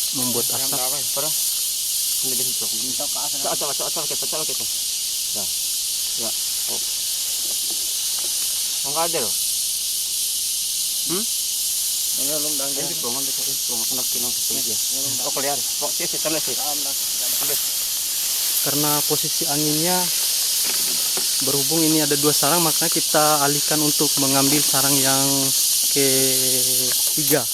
Membuat asap. Karena posisi anginnya berhubung ini ada dua sarang, makanya kita alihkan untuk mengambil sarang yang ketiga.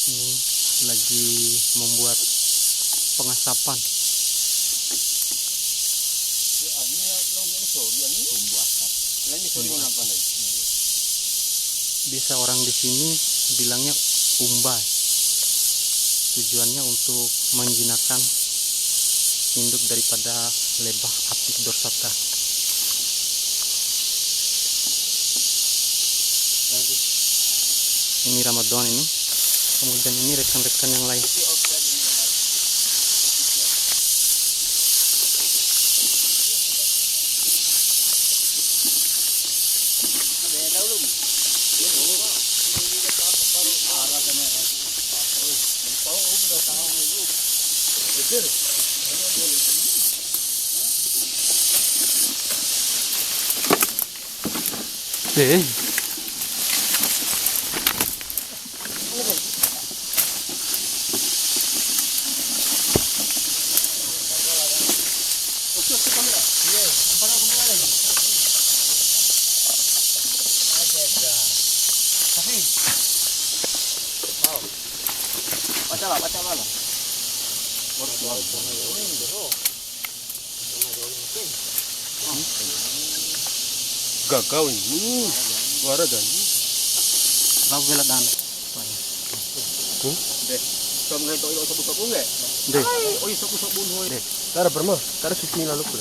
Ini lagi membuat pengasapan. Biasa orang di sini bilangnya umbai. Tujuannya untuk menjinakkan induk daripada lebah Apis dorsata. Ini Ramadan ini. Kemudian ini rekan-rekan yang lain. Gagau ini, suara dan Lagu beladan. cara bermah, cara suci lalu pun.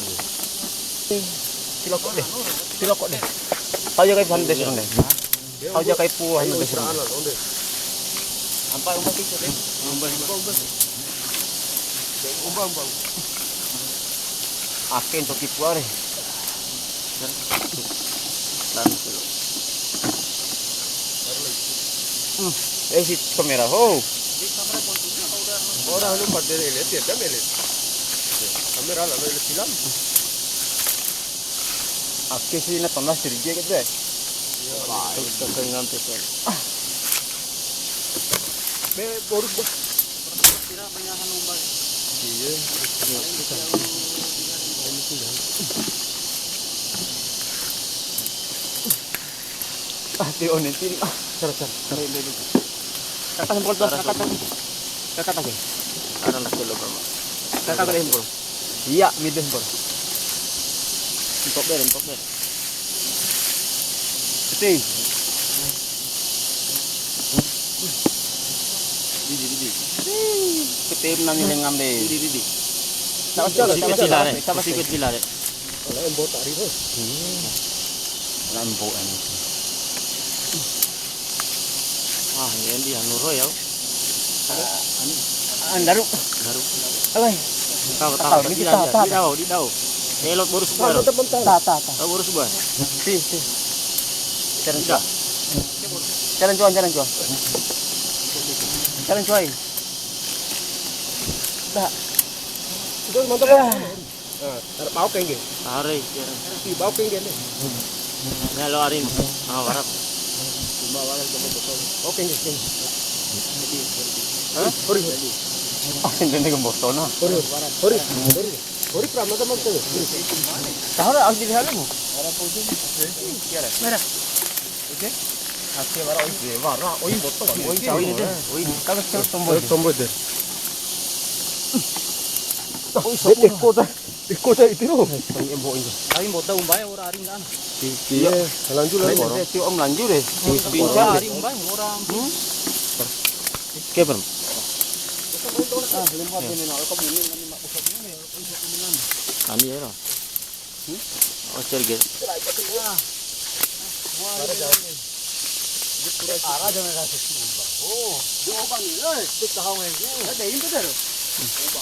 Tilokok deh. Kau jaga ipan desa deh. Kau jaga ipu hanya desa. Ampai umbah itu deh. Umbang. Akin untuk ipu are. Si kamera ho. Orang lu pada lihat ya, kan lihat. Kamera lah lihat film. Akin sih na tanah dirige gitu deh. Kekengan tekan. Be baru bah. Kira banyakan umbah. Iya. Tion ini. Cara. Kakak hempol tuh, kakak lagi. Ada nak dulu bermah. Kakak lagi hempol. Iya, mid hempol. Empok ber. Betul. Di. Ketim nang ngam deh. Di. Sama sikit gila deh. Kalau embot tadi tu. Empok ini. Yan dia nuro ya. Daru. Alay. Tahu di daw. Elot baru sebuah. Ta. Baru sebuah. Si. Jalan cuan. Dah. Sudah mantap. Ada bau kengge. Hari. Si bau kengge ni. Ya lo arin. Warap. Bau kengge. Hah? Hori. Ini gembos na. Hori pramada magto. Tahu aku di halu. Merah. Oke. Aske bara oi botto. Oi, kamu Tomboy deh. Iko dah itu loh. Arin bota umbay ora arin kan. Iya, lanjut lah. Si om lanjut deh. Pinca arin umbay orang. Keber. Lempat ini nak kau bunyi kami mak pusat ini. Kami ya. Oh, cergit.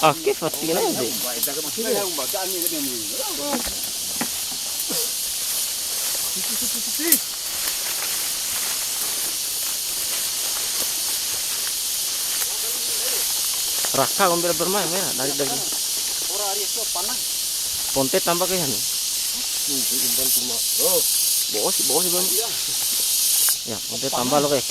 Oke, pasti nanti. Raka ambil bermain merah dari Ponte tambah ke sana. Bos bang. Ya, ponte tambah lo kayak.